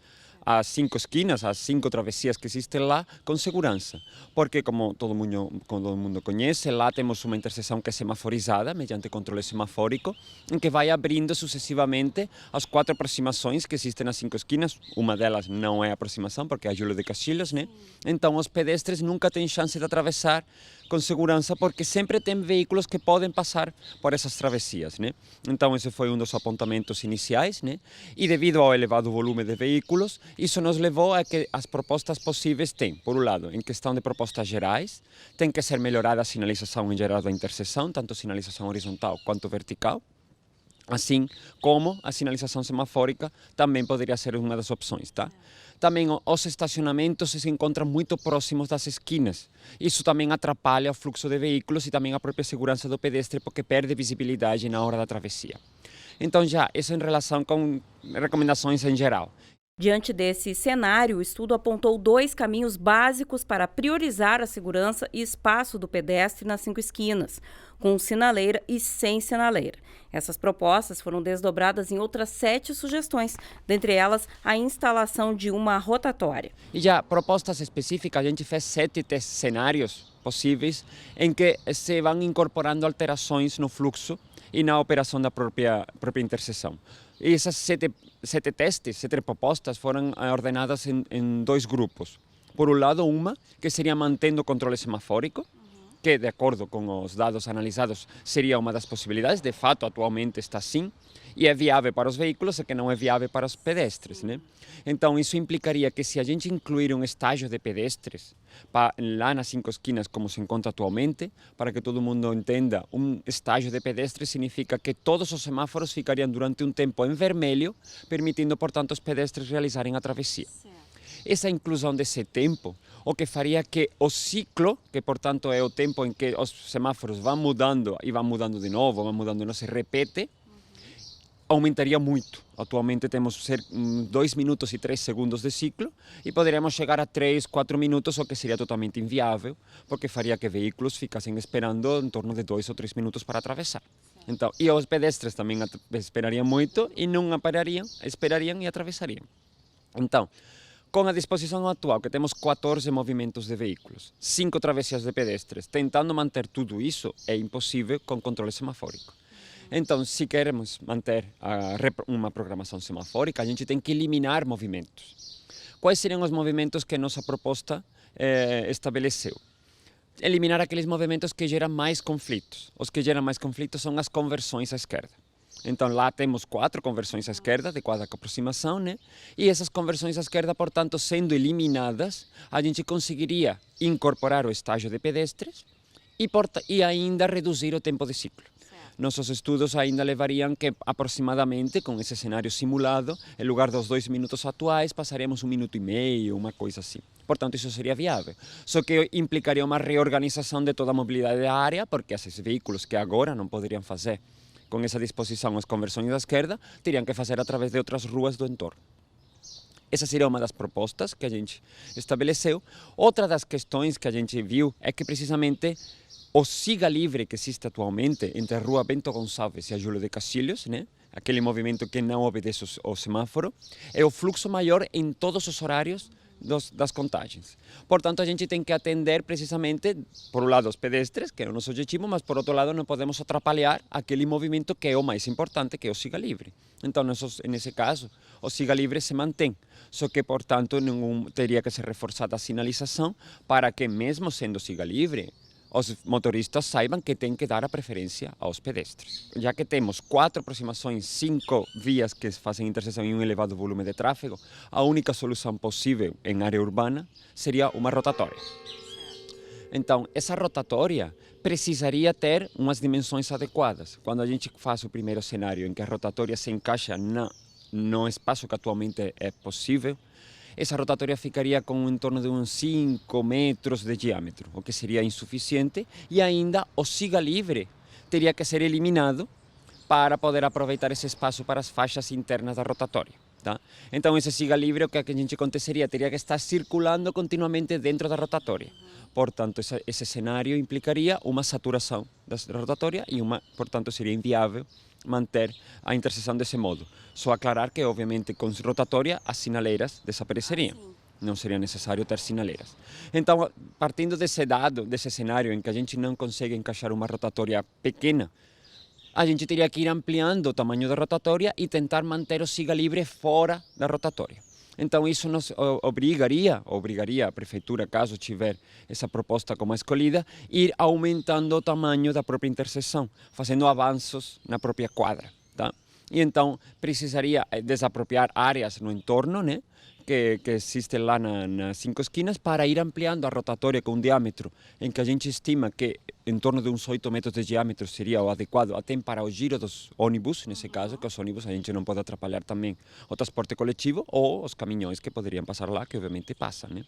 as 5 esquinas, as 5 travessias que existem lá, com segurança. Porque, como todo mundo conhece, lá temos uma interseção que é semaforizada, mediante controle semafórico, em que vai abrindo sucessivamente as 4 aproximações que existem nas 5 esquinas. Uma delas não é aproximação, porque é a Júlio de Castilhos, né? Então, os pedestres nunca têm chance de atravessar com segurança, porque sempre tem veículos que podem passar por essas travessias, né? Então, esse foi um dos apontamentos iniciais, né? E devido ao elevado volume de veículos, isso nos levou a que as propostas possíveis têm, por um lado, em questão de propostas gerais, tem que ser melhorada a sinalização em geral da interseção, tanto sinalização horizontal quanto vertical, assim como a sinalização semafórica também poderia ser uma das opções, tá? Também os estacionamentos se encontram muito próximos das esquinas. Isso também atrapalha o fluxo de veículos e também a própria segurança do pedestre, porque perde visibilidade na hora da travessia. Então, já, isso em relação com recomendações em geral. Diante desse cenário, o estudo apontou 2 caminhos básicos para priorizar a segurança e espaço do pedestre nas 5 esquinas, com sinaleira e sem sinaleira. Essas propostas foram desdobradas em outras 7 sugestões, dentre elas a instalação de uma rotatória. E já propostas específicas, a gente fez 7 cenários possíveis em que se vão incorporando alterações no fluxo e na operação da própria interseção. E essas 7 testes, 7 propostas foram ordenadas em 2 grupos. Por um lado, uma que seria mantendo o controle semafórico, que, de acordo com os dados analisados, seria uma das possibilidades. De fato, atualmente está assim, e é viável para os veículos, e que não é viável para os pedestres, né? Então, isso implicaria que se a gente incluir um estágio de pedestres lá nas 5 esquinas, como se encontra atualmente, para que todo mundo entenda, um estágio de pedestres significa que todos os semáforos ficariam durante um tempo em vermelho, permitindo, portanto, os pedestres realizarem a travessia. Essa inclusão desse tempo, o que faria que o ciclo, que portanto é o tempo em que os semáforos vão mudando e vão mudando de novo, não se repete, aumentaria muito. Atualmente temos 2 minutos e 3 segundos de ciclo e poderíamos chegar a 3, 4 minutos, o que seria totalmente inviável, porque faria que veículos ficassem esperando em torno de 2 ou 3 minutos para atravessar. Então, e os pedestres também esperariam muito e não parariam, esperariam e atravessariam. Então, com a disposição atual, que temos 14 movimentos de veículos, 5 travessias de pedestres, tentando manter tudo isso, é impossível com controle semafórico. Então, se queremos manter uma programação semafórica, a gente tem que eliminar movimentos. Quais seriam os movimentos que nossa proposta estabeleceu? Eliminar aqueles movimentos que geram mais conflitos. Os que geram mais conflitos são as conversões à esquerda. Então, lá temos 4 conversões à esquerda, de cada aproximação, né? E essas conversões à esquerda, portanto, sendo eliminadas, a gente conseguiria incorporar o estágio de pedestres e ainda reduzir o tempo de ciclo. Nossos estudos ainda levariam que, aproximadamente, com esse cenário simulado, em lugar dos 2 minutos atuais, passaríamos 1 minuto e meio, uma coisa assim. Portanto, isso seria viável. Só que implicaria uma reorganização de toda a mobilidade da área, porque esses veículos que agora não poderiam fazer com essa disposição as conversões à esquerda, teriam que fazer através de outras ruas do entorno. Essa seria uma das propostas que a gente estabeleceu. Outra das questões que a gente viu é que, precisamente, o siga livre que existe atualmente entre a Rua Bento Gonçalves e a Júlio de Castilhos, né? Aquele movimento que não obedece ao semáforo, é o fluxo maior em todos os horários das contagens. Portanto, a gente tem que atender precisamente, por um lado, os pedestres, que é o nosso objetivo, mas por outro lado não podemos atrapalhar aquele movimento que é o mais importante, que é o siga livre. Então, nesse caso, o siga livre se mantém, só que, portanto, teria que ser reforçada a sinalização para que, mesmo sendo siga livre, os motoristas saibam que tem que dar a preferência aos pedestres. Já que temos 4 aproximações, 5 vias que fazem interseção em um elevado volume de tráfego, a única solução possível em área urbana seria uma rotatória. Então, essa rotatória precisaria ter umas dimensões adequadas. Quando a gente faz o primeiro cenário em que a rotatória se encaixa no espaço que atualmente é possível, essa rotatória ficaria com em torno de uns 5 metros de diâmetro, o que seria insuficiente, e ainda o siga livre teria que ser eliminado para poder aproveitar esse espaço para as faixas internas da rotatória. Tá? Então, esse siga livre, o que a gente aconteceria? Teria que estar circulando continuamente dentro da rotatória. Portanto, esse cenário implicaria uma saturação da rotatória e, portanto, seria inviável manter a interseção desse modo. Só aclarar que, obviamente, com rotatória, as sinaleiras desapareceriam. Não seria necessário ter sinaleiras. Então, partindo desse cenário em que a gente não consegue encaixar uma rotatória pequena, a gente teria que ir ampliando o tamanho da rotatória e tentar manter o siga livre fora da rotatória. Então, isso nos obrigaria a prefeitura, caso tiver essa proposta como escolhida, ir aumentando o tamanho da própria interseção, fazendo avanços na própria quadra. Tá? E então, precisaria desapropriar áreas no entorno, né, que existe lá nas 5 esquinas para ir ampliando a rotatória com um diâmetro em que a gente estima que em torno de uns 8 metros de diâmetro seria o adequado até para o giro dos ônibus, nesse caso, que os ônibus a gente não pode atrapalhar também o transporte coletivo ou os caminhões que poderiam passar lá, que obviamente passam, né?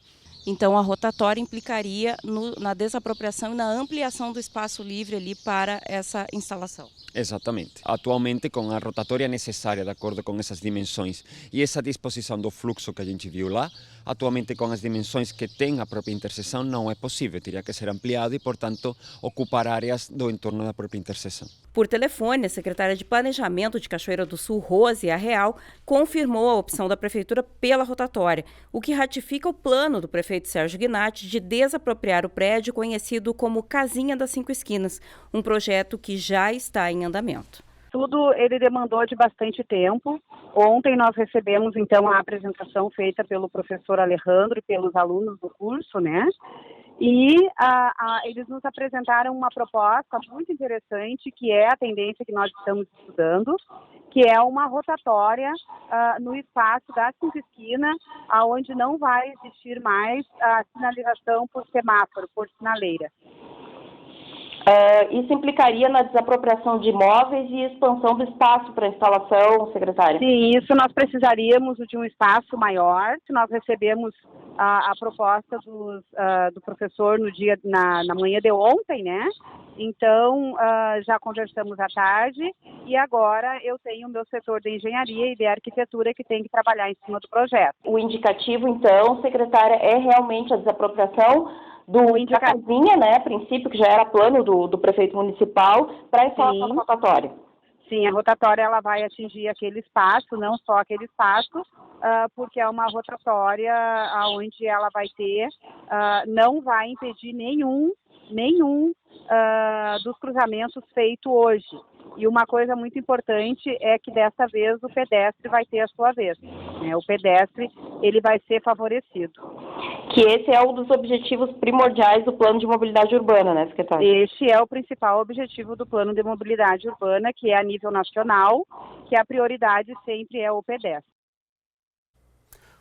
Então, a rotatória implicaria na desapropriação e na ampliação do espaço livre ali para essa instalação. Exatamente. Atualmente, com a rotatória necessária, de acordo com essas dimensões e essa disposição do fluxo que a gente viu lá, atualmente com as dimensões que tem a própria interseção não é possível, teria que ser ampliado e, portanto, ocupar áreas do entorno da própria interseção. Por telefone, a secretária de Planejamento de Cachoeira do Sul, Rose Arreal, confirmou a opção da Prefeitura pela rotatória, o que ratifica o plano do prefeito Sérgio Gnatti de desapropriar o prédio conhecido como Casinha das 5 Esquinas, um projeto que já está em andamento. Tudo ele demandou de bastante tempo. Ontem nós recebemos, então, a apresentação feita pelo professor Alejandro e pelos alunos do curso, né? E eles nos apresentaram uma proposta muito interessante, que é a tendência que nós estamos estudando, que é uma rotatória no espaço das 5 esquinas, onde não vai existir mais a sinalização por semáforo, por sinaleira. Isso implicaria na desapropriação de imóveis e expansão do espaço para instalação, secretária? Sim, isso nós precisaríamos de um espaço maior. Nós recebemos a proposta do professor na manhã de ontem, né? Então, já conversamos à tarde e agora eu tenho o meu setor de engenharia e de arquitetura que tem que trabalhar em cima do projeto. O indicativo, então, secretária, é realmente a desapropriação da casinha, né, a princípio, que já era plano do prefeito municipal, para a instalação da rotatória. Sim, a rotatória ela vai atingir aquele espaço, não só aquele espaço, porque é uma rotatória onde ela vai ter, não vai impedir nenhum dos cruzamentos feitos hoje. E uma coisa muito importante é que dessa vez o pedestre vai ter a sua vez, né? O pedestre ele vai ser favorecido. Que esse é um dos objetivos primordiais do Plano de Mobilidade Urbana, né, secretária? Este é o principal objetivo do Plano de Mobilidade Urbana, que é a nível nacional, que a prioridade sempre é o pedestre.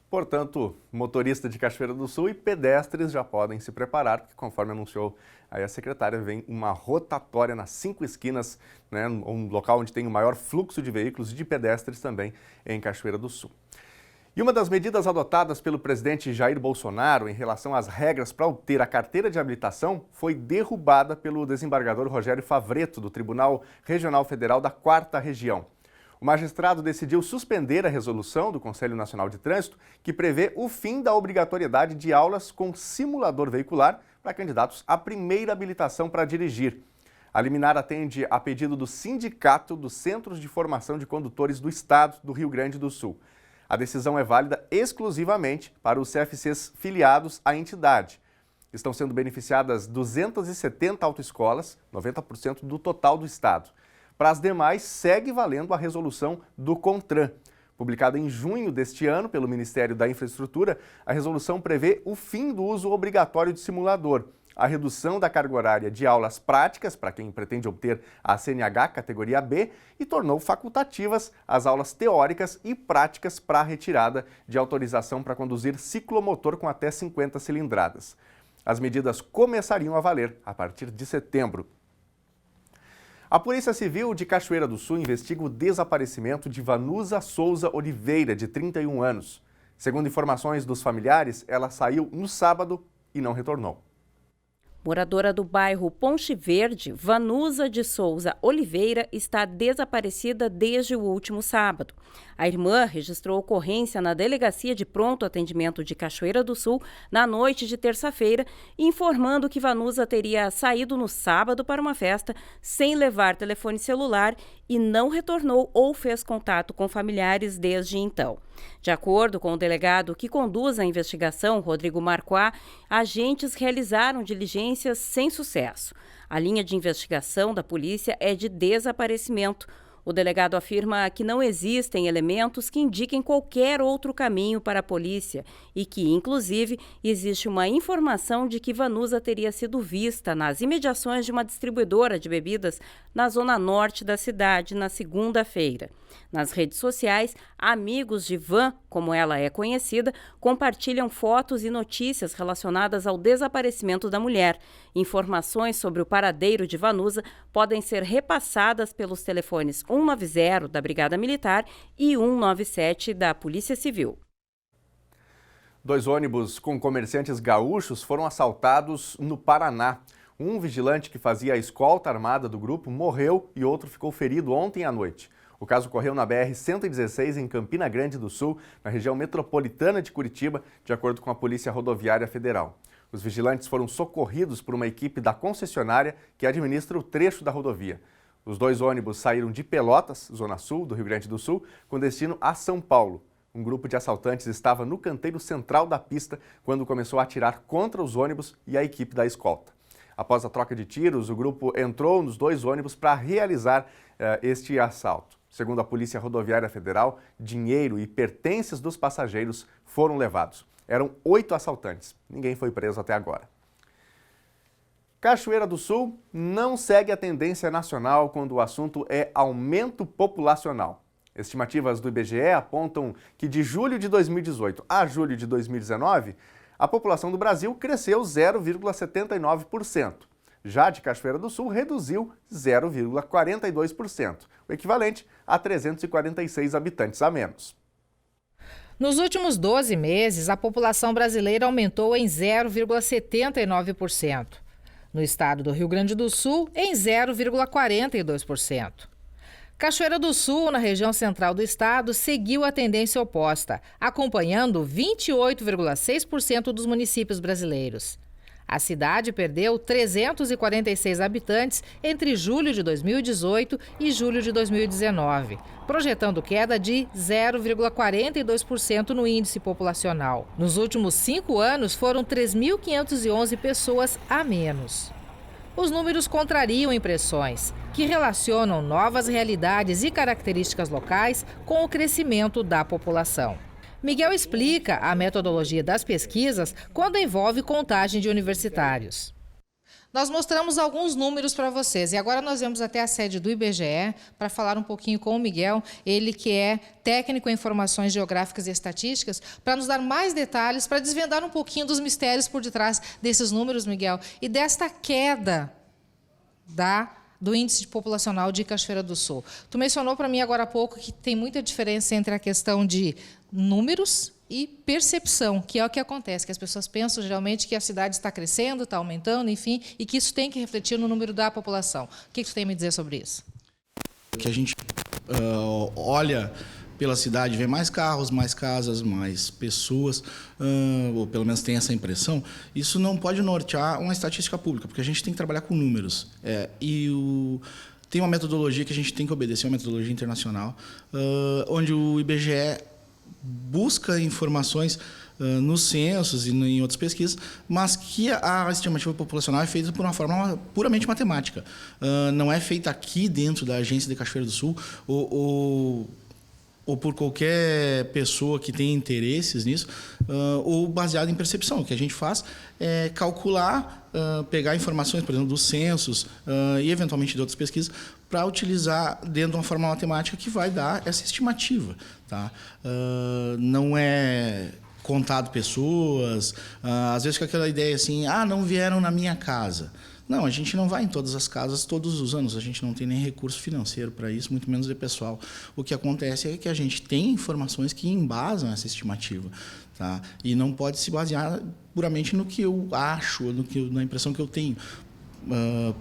Portanto, motorista de Cachoeira do Sul e pedestres já podem se preparar, porque conforme anunciou aí a secretária, vem uma rotatória nas 5 esquinas, né, um local onde tem o maior fluxo de veículos e de pedestres também em Cachoeira do Sul. E uma das medidas adotadas pelo presidente Jair Bolsonaro em relação às regras para obter a carteira de habilitação foi derrubada pelo desembargador Rogério Favretto, do Tribunal Regional Federal da 4ª Região. O magistrado decidiu suspender a resolução do Conselho Nacional de Trânsito, que prevê o fim da obrigatoriedade de aulas com simulador veicular para candidatos à primeira habilitação para dirigir. A liminar atende a pedido do Sindicato dos Centros de Formação de Condutores do Estado do Rio Grande do Sul. A decisão é válida exclusivamente para os CFCs filiados à entidade. Estão sendo beneficiadas 270 autoescolas, 90% do total do estado. Para as demais, segue valendo a resolução do CONTRAN. Publicada em junho deste ano pelo Ministério da Infraestrutura, a resolução prevê o fim do uso obrigatório de simulador, a redução da carga horária de aulas práticas para quem pretende obter a CNH categoria B e tornou facultativas as aulas teóricas e práticas para a retirada de autorização para conduzir ciclomotor com até 50 cilindradas. As medidas começariam a valer a partir de setembro. A Polícia Civil de Cachoeira do Sul investiga o desaparecimento de Vanusa Souza Oliveira, de 31 anos. Segundo informações dos familiares, ela saiu no sábado e não retornou. Moradora do bairro Ponte Verde, Vanusa de Souza Oliveira está desaparecida desde o último sábado. A irmã registrou ocorrência na Delegacia de Pronto Atendimento de Cachoeira do Sul na noite de terça-feira, informando que Vanusa teria saído no sábado para uma festa sem levar telefone celular e não retornou ou fez contato com familiares desde então. De acordo com o delegado que conduz a investigação, Rodrigo Marquá, agentes realizaram diligências sem sucesso. A linha de investigação da polícia é de desaparecimento. O delegado afirma que não existem elementos que indiquem qualquer outro caminho para a polícia e que, inclusive, existe uma informação de que Vanusa teria sido vista nas imediações de uma distribuidora de bebidas na zona norte da cidade na segunda-feira. Nas redes sociais, amigos de Van, como ela é conhecida, compartilham fotos e notícias relacionadas ao desaparecimento da mulher. Informações sobre o paradeiro de Vanusa podem ser repassadas pelos telefones 190 da Brigada Militar e 197 da Polícia Civil. 2 ônibus com comerciantes gaúchos foram assaltados no Paraná. Um vigilante que fazia a escolta armada do grupo morreu e outro ficou ferido ontem à noite. O caso ocorreu na BR-116, em Campina Grande do Sul, na região metropolitana de Curitiba, de acordo com a Polícia Rodoviária Federal. Os vigilantes foram socorridos por uma equipe da concessionária que administra o trecho da rodovia. Os 2 ônibus saíram de Pelotas, zona sul do Rio Grande do Sul, com destino a São Paulo. Um grupo de assaltantes estava no canteiro central da pista quando começou a atirar contra os ônibus e a equipe da escolta. Após a troca de tiros, o grupo entrou nos 2 ônibus para realizar este assalto. Segundo a Polícia Rodoviária Federal, dinheiro e pertences dos passageiros foram levados. Eram 8 assaltantes. Ninguém foi preso até agora. Cachoeira do Sul não segue a tendência nacional quando o assunto é aumento populacional. Estimativas do IBGE apontam que de julho de 2018 a julho de 2019, a população do Brasil cresceu 0,79%. Já de Cachoeira do Sul, reduziu 0,42%, o equivalente a 346 habitantes a menos. Nos últimos 12 meses, a população brasileira aumentou em 0,79%. No estado do Rio Grande do Sul, em 0,42%. Cachoeira do Sul, na região central do estado, seguiu a tendência oposta, acompanhando 28,6% dos municípios brasileiros. A cidade perdeu 346 habitantes entre julho de 2018 e julho de 2019, projetando queda de 0,42% no índice populacional. Nos últimos 5 anos, foram 3.511 pessoas a menos. Os números contrariam impressões, que relacionam novas realidades e características locais com o crescimento da população. Miguel explica a metodologia das pesquisas quando envolve contagem de universitários. Nós mostramos alguns números para vocês e agora nós vamos até a sede do IBGE para falar um pouquinho com o Miguel, ele que é técnico em informações geográficas e estatísticas, para nos dar mais detalhes, para desvendar um pouquinho dos mistérios por detrás desses números, Miguel, e desta queda do índice populacional de Cachoeira do Sul. Tu mencionou para mim agora há pouco que tem muita diferença entre a questão de números e percepção, que é o que acontece, que as pessoas pensam geralmente que a cidade está crescendo, está aumentando, enfim, e que isso tem que refletir no número da população. O que tu tem a me dizer sobre isso? Que a gente olha pela cidade, vê mais carros, mais casas, mais pessoas, ou pelo menos tem essa impressão, isso não pode nortear uma estatística pública, porque a gente tem que trabalhar com números. Tem uma metodologia que a gente tem que obedecer, uma metodologia internacional, onde o IBGE busca informações nos censos e em outras pesquisas, mas que a estimativa populacional é feita por uma forma puramente matemática. Não é feita aqui dentro da agência de Cachoeira do Sul ou por qualquer pessoa que tenha interesses nisso, ou baseado em percepção. O que a gente faz é calcular, pegar informações, por exemplo, dos censos e, eventualmente, de outras pesquisas, para utilizar dentro de uma forma matemática que vai dar essa estimativa. Tá? Não é contado pessoas, às vezes com aquela ideia assim, não vieram na minha casa. Não, a gente não vai em todas as casas todos os anos, a gente não tem nem recurso financeiro para isso, muito menos de pessoal. O que acontece é que a gente tem informações que embasam essa estimativa, tá? E não pode se basear puramente no que eu acho, na impressão que eu tenho,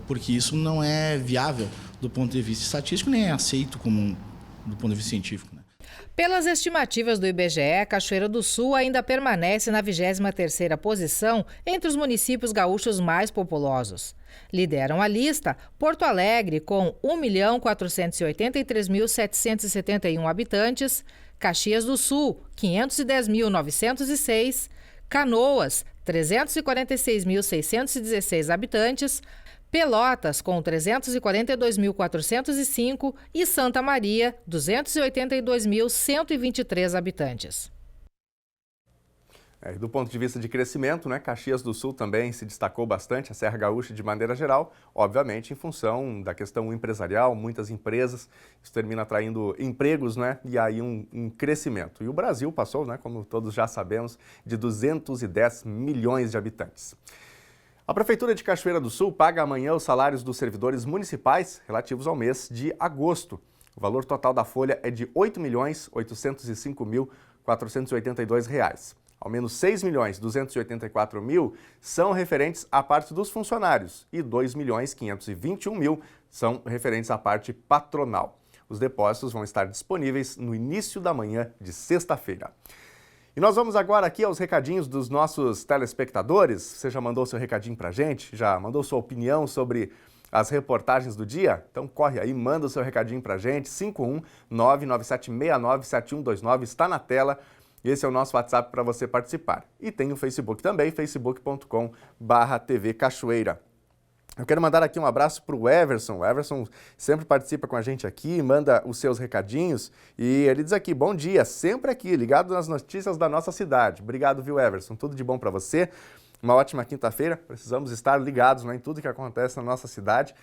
porque isso não é viável do ponto de vista estatístico, nem é aceito do ponto de vista científico, né? Pelas estimativas do IBGE, Cachoeira do Sul ainda permanece na 23ª posição entre os municípios gaúchos mais populosos. Lideram a lista Porto Alegre, com 1.483.771 habitantes, Caxias do Sul, 510.906, Canoas, 346.616 habitantes, Pelotas, com 342.405 e Santa Maria, 282.123 habitantes. Do ponto de vista de crescimento, né, Caxias do Sul também se destacou bastante, a Serra Gaúcha de maneira geral, obviamente em função da questão empresarial, muitas empresas, isso termina atraindo empregos, né, e aí um crescimento. E o Brasil passou, né, como todos já sabemos, de 210 milhões de habitantes. A Prefeitura de Cachoeira do Sul paga amanhã os salários dos servidores municipais relativos ao mês de agosto. O valor total da folha é de R$ 8.805.482. Ao menos 6.284.000 são referentes à parte dos funcionários e 2.521.000 são referentes à parte patronal. Os depósitos vão estar disponíveis no início da manhã de sexta-feira. E nós vamos agora aqui aos recadinhos dos nossos telespectadores. Você já mandou seu recadinho pra gente? Já mandou sua opinião sobre as reportagens do dia? Então corre aí, manda o seu recadinho pra gente. 51997697129 está na tela. Esse é o nosso WhatsApp para você participar. E tem o Facebook também, facebook.com/TV Cachoeira. Eu quero mandar aqui um abraço para o Everson. O Everson sempre participa com a gente aqui, manda os seus recadinhos. E ele diz aqui, bom dia, sempre aqui, ligado nas notícias da nossa cidade. Obrigado, viu, Everson? Tudo de bom para você. Uma ótima quinta-feira. Precisamos estar ligados, né, em tudo que acontece na nossa cidade.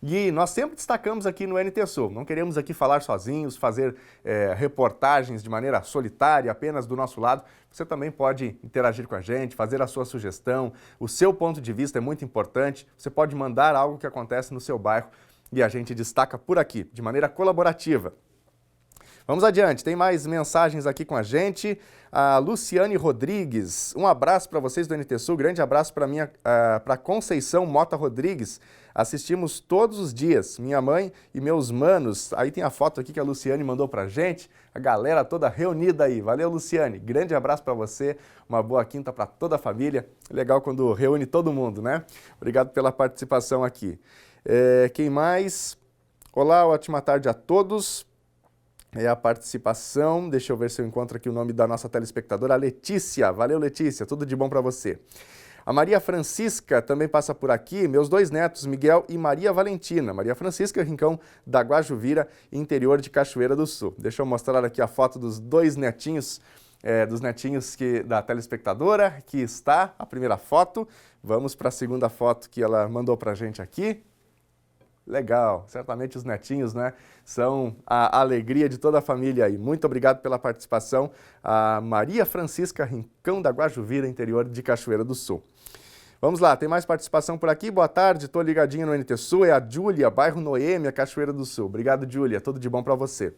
E nós sempre destacamos aqui no NT Sul, não queremos aqui falar sozinhos, fazer reportagens de maneira solitária, apenas do nosso lado. Você também pode interagir com a gente, fazer a sua sugestão, o seu ponto de vista é muito importante. Você pode mandar algo que acontece no seu bairro e a gente destaca por aqui, de maneira colaborativa. Vamos adiante, tem mais mensagens aqui com a gente. A Luciane Rodrigues, um abraço para vocês do NT Sul, grande abraço para Conceição Mota Rodrigues. Assistimos todos os dias, minha mãe e meus manos. Aí tem a foto aqui que a Luciane mandou pra gente, a galera toda reunida aí. Valeu, Luciane, grande abraço para você, uma boa quinta para toda a família. Legal quando reúne todo mundo, né? Obrigado pela participação aqui. Quem mais? Olá, ótima tarde a todos. É a participação, deixa eu ver se eu encontro aqui o nome da nossa telespectadora, a Letícia. Valeu, Letícia, tudo de bom para você. A Maria Francisca também passa por aqui, meus dois netos, Miguel e Maria Valentina. Maria Francisca, rincão da Guajuvira, interior de Cachoeira do Sul. Deixa eu mostrar aqui a foto dos dois netinhos, da telespectadora, que está a primeira foto. Vamos para a segunda foto que ela mandou para a gente aqui. Legal, certamente os netinhos, né, são a alegria de toda a família aí. Muito obrigado pela participação, a Maria Francisca, rincão da Guajuvira, interior de Cachoeira do Sul. Vamos lá, tem mais participação por aqui. Boa tarde, estou ligadinho no NT Sul, é a Júlia, bairro Noêmia, Cachoeira do Sul. Obrigado, Júlia, tudo de bom para você.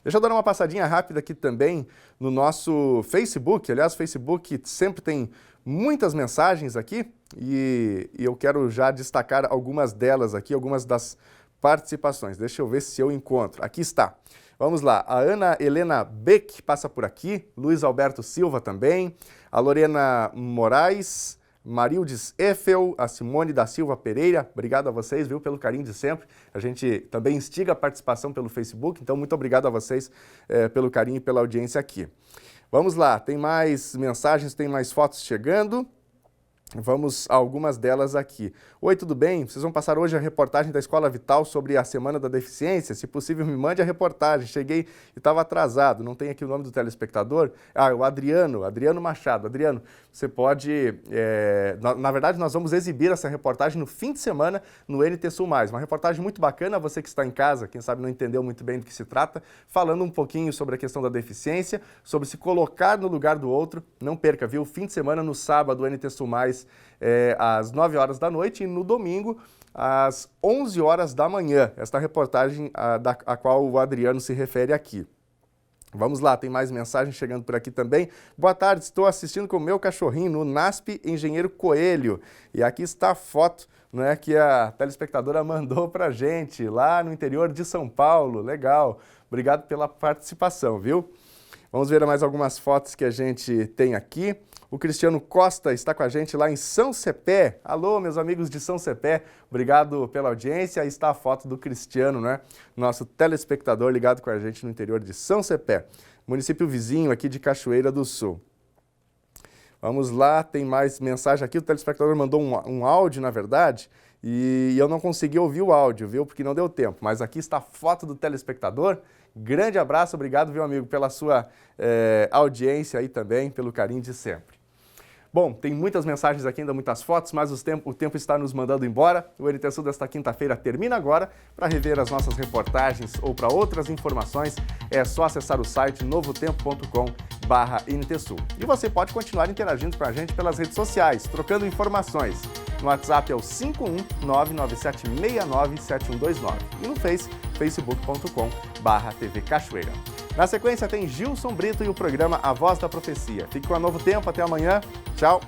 Deixa eu dar uma passadinha rápida aqui também no nosso Facebook. Aliás, o Facebook sempre tem muitas mensagens aqui e eu quero já destacar algumas delas aqui, algumas das participações. Deixa eu ver se eu encontro. Aqui está. Vamos lá. A Ana Helena Beck passa por aqui. Luiz Alberto Silva também. A Lorena Moraes. Marildes Eiffel, a Simone da Silva Pereira, obrigado a vocês, viu, pelo carinho de sempre. A gente também instiga a participação pelo Facebook, então muito obrigado a vocês pelo carinho e pela audiência aqui. Vamos lá, tem mais mensagens, tem mais fotos chegando. Vamos a algumas delas aqui. Oi, tudo bem? Vocês vão passar hoje a reportagem da Escola Vital sobre a Semana da Deficiência? Se possível, me mande a reportagem. Cheguei e estava atrasado. Não tem aqui o nome do telespectador? O Adriano Machado. Adriano, você pode... Na verdade, nós vamos exibir essa reportagem no fim de semana no NT Sul+. Uma reportagem muito bacana, você que está em casa, quem sabe não entendeu muito bem do que se trata, falando um pouquinho sobre a questão da deficiência, sobre se colocar no lugar do outro. Não perca, viu? Fim de semana, no sábado, NT Sul+, às 9 horas da noite e no domingo às 11 horas da manhã. Esta reportagem a qual o Adriano se refere aqui. Vamos lá, tem mais mensagem chegando por aqui também. Boa tarde, estou assistindo com o meu cachorrinho no NASP Engenheiro Coelho. E aqui está a foto, né, que a telespectadora mandou pra gente, lá no interior de São Paulo. Legal, obrigado pela participação, viu? Vamos ver mais algumas fotos que a gente tem aqui. O Cristiano Costa está com a gente lá em São Cepé. Alô, meus amigos de São Cepé, obrigado pela audiência. Aí está a foto do Cristiano, né? Nosso telespectador ligado com a gente no interior de São Cepé, município vizinho aqui de Cachoeira do Sul. Vamos lá, tem mais mensagem aqui. O telespectador mandou um áudio, na verdade, E eu não consegui ouvir o áudio, viu? Porque não deu tempo. Mas aqui está a foto do telespectador. Grande abraço, obrigado, meu amigo, pela sua audiência aí também, pelo carinho de sempre. Bom, tem muitas mensagens aqui, ainda muitas fotos, mas o tempo está nos mandando embora. O NT Sul desta quinta-feira termina agora. Para rever as nossas reportagens ou para outras informações, é só acessar o site novotempo.com/NTSul. E você pode continuar interagindo com a gente pelas redes sociais, trocando informações. No WhatsApp é o 51997697129 e no facebook.com/TV Cachoeira. Na sequência tem Gilson Brito e o programa A Voz da Profecia. Fique com a Novo Tempo, até amanhã. Tchau!